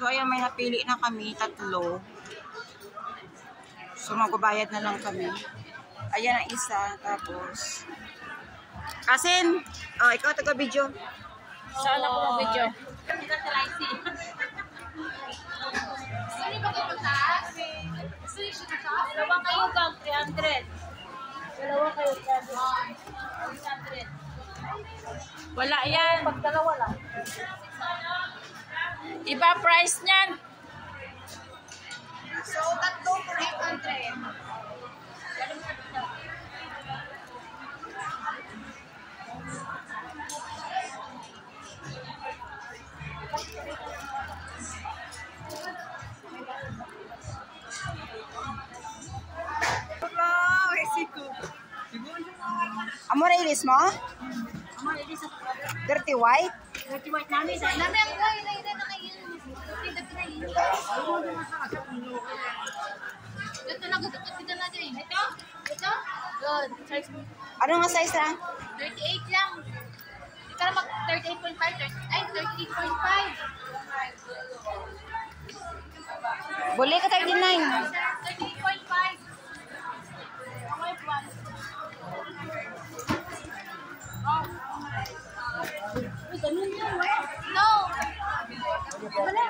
So, ayan, may napili na kami, 3. So, magbabayad na lang kami. Ayan ang isa, tapos... Kasin! Oh, ikaw taga-video. Saan ako mag-video? Dalawa kayo gang 300. Dalawa kayo 300. Wala yan. Pag dalawa lang. Iba price niyan. So, 3 for 800. Amo na ilis mo? Amo na ilis ako. Dirty white? Dirty white namin. Namin ang kuhay na ina na kayo. Ito na, ito na din. Ito? Ito? Good. Ano nga size na? 38 lang. Hindi ka na mag 38.5. Ay, 38.5. Buli ka 39. 38.5. Ganun yan, no. Wala.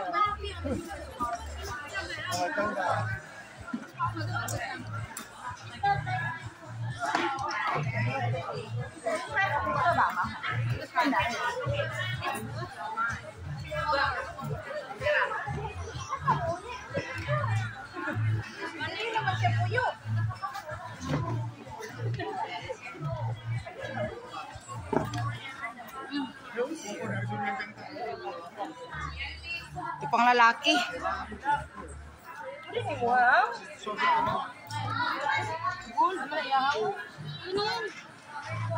Ito pang lalaki. Wow.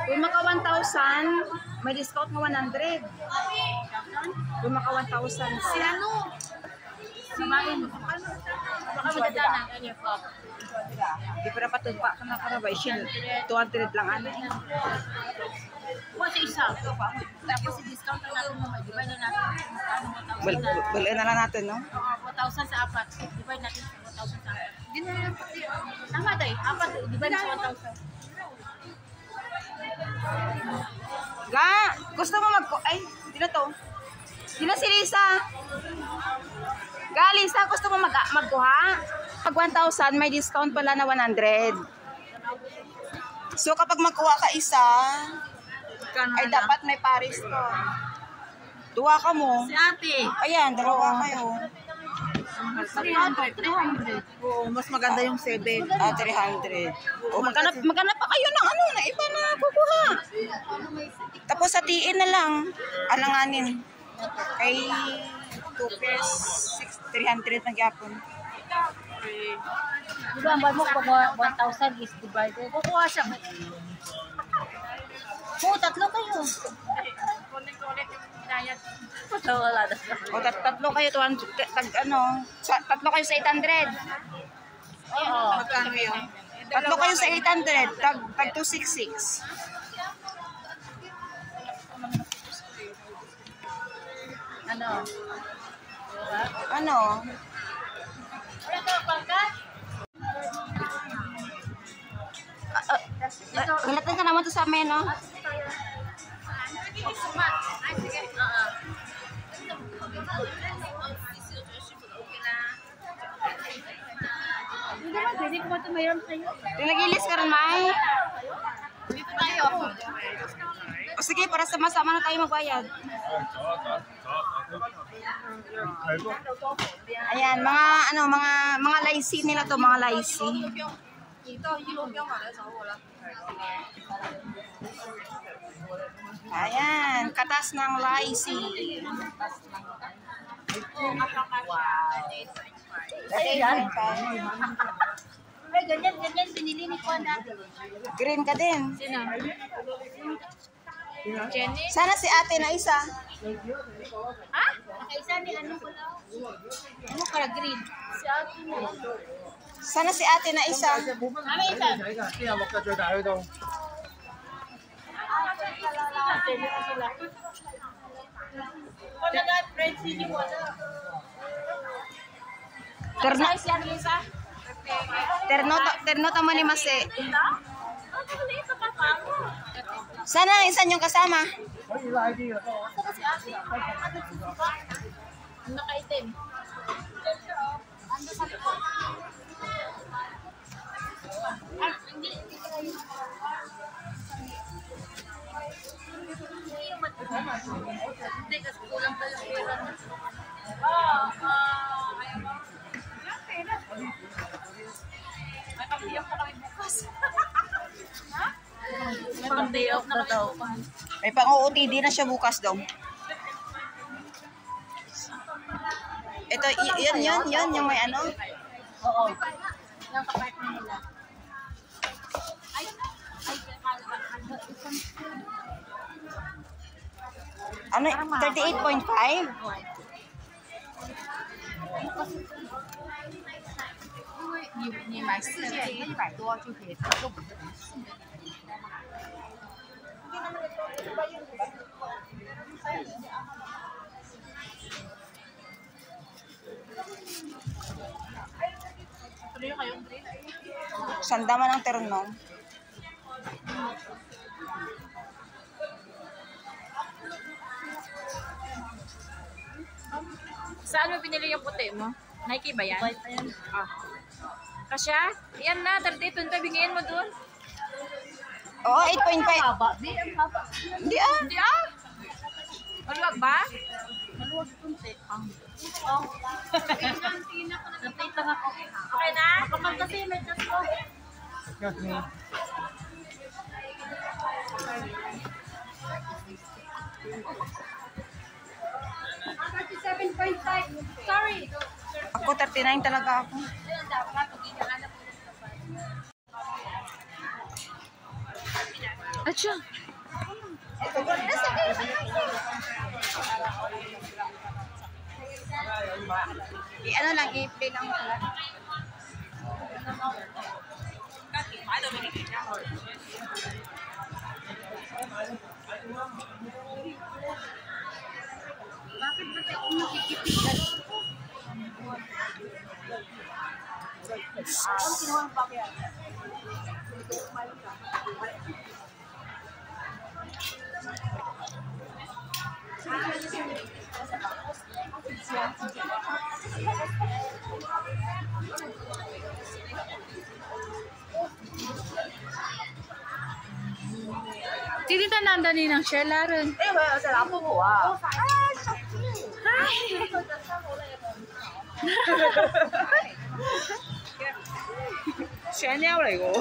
Kung maka 1,000, may discount nga 100. Kung maka 1,000. Si ano? Si Main. Baka madadana. Di pa dapat tumpa ka na karabay. 200 lang ana. Kung sa isa. Tapos i-discount na natin mo. Divide na natin. Balian na lang natin, no? 4,000 sa 4. Divide natin sa 4,000 sa 4. Tama tayo. 4. Divide sa 1,000. Ga, gusto mo ay, di na to. Di na si Lisa. Ga, Lisa, gusto mo magkuha? Pag 1,000, may discount pala na 100. So, kapag magkuha ka isa, ay dapat may pares to. Duwa ka mo. Si ate. Ayan, dalawa kayo. 300. Oo, mas maganda yung 7. 300. O, maghanap pa kayo ng ano, na iba na kukuha. Tapos hatiin na lang. Alanganin. Kay 2 pairs, 300 na gyapon. Diba, ang mo pag 1,000 is divided. Kukuha siya. Oo, 3 kayo. Kulit yung inayat. Wala na. O, 3 kayo, 3 kayo sa 800. Oo. Magkano yun? 3 kayo sa 800, tag 266. Ano? Ano? Wala ka pangkat? Galatan ka naman to sa amin, no? Sumat. Ay, sige. Oo. Hindi naman, pwede ko ba ito mayroon sa'yo? Tinagilis ka rin, May? Dito tayo. O sige, para sama-sama na tayo magbayad. Ayan, mga laisi nila to, mga laisi. Ayan, katas ng laisi. Ayan. Ay, ganyan, binili ni Juan natin. Green ka din. Sino? Jenny? Sana si ate na isa. Ha? Nakaisa ni ano ko lang. Ano para green? Si ate na. Sana si ate na isa. Ano isa? Wala na, friends, hindi wala. Terno, Size yan, Lisa? terno tamo ni Mase. Ito? Ang liit pa pa ako. Sana ang isa niyong kasama. Asa ba si Ate? Ang nakaitim. Ando sa likod. Ah, hindi. Hindi, kasi kulang pa yung pera. Ayaw mo. May pang-day-off na kami bukas. Ha? May pang-day-off na kami bukas. May pang-OOTD na siya bukas daw. Ito, yun, yung may ano. Oo. Yung kapartner nila. Ay, Ano, 38.5?你买4件100多就可以都不是Sanda man ang terno. Saan mo pinili yung puti mo? Nike ba yan? Ah. Kasya? Yan na, 38 bingin mo dun. Oo, 8.5. Hindi ah. Hindi ah. Maluwag ba? Maluwag kunti. Oh. Update lang ako. Okay na? Kapag kasi may tatlo. Excuse me. Sorry. Ako 39 talaga ako. Ayun, dapat. Pag-ihanap mo ng Atcha. Ano lang, i-play lang mo lang. Bakit ba tayo nakikipigil? Ang kinuha ang pakyan. Tinita nanda ni ng Sheila rin. Eh, wala sa lapo ko ah. Chanel 嚟嘅喎。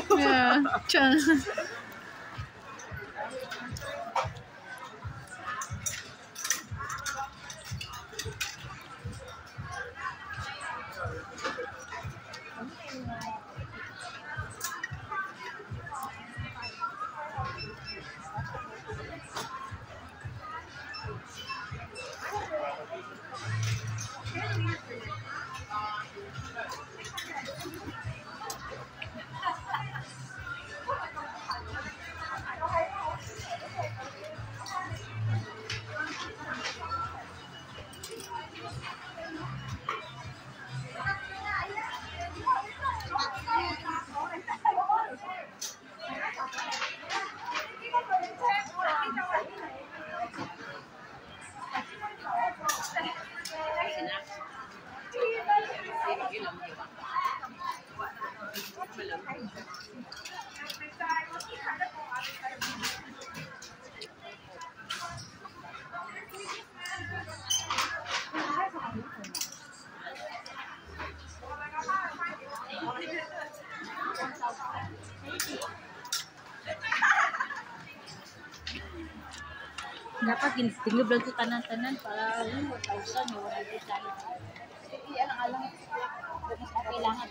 Dapat tinggal lang ito tanan-tanan para 1,000 o 100 tayo. Iyan ang alam. Kailangan.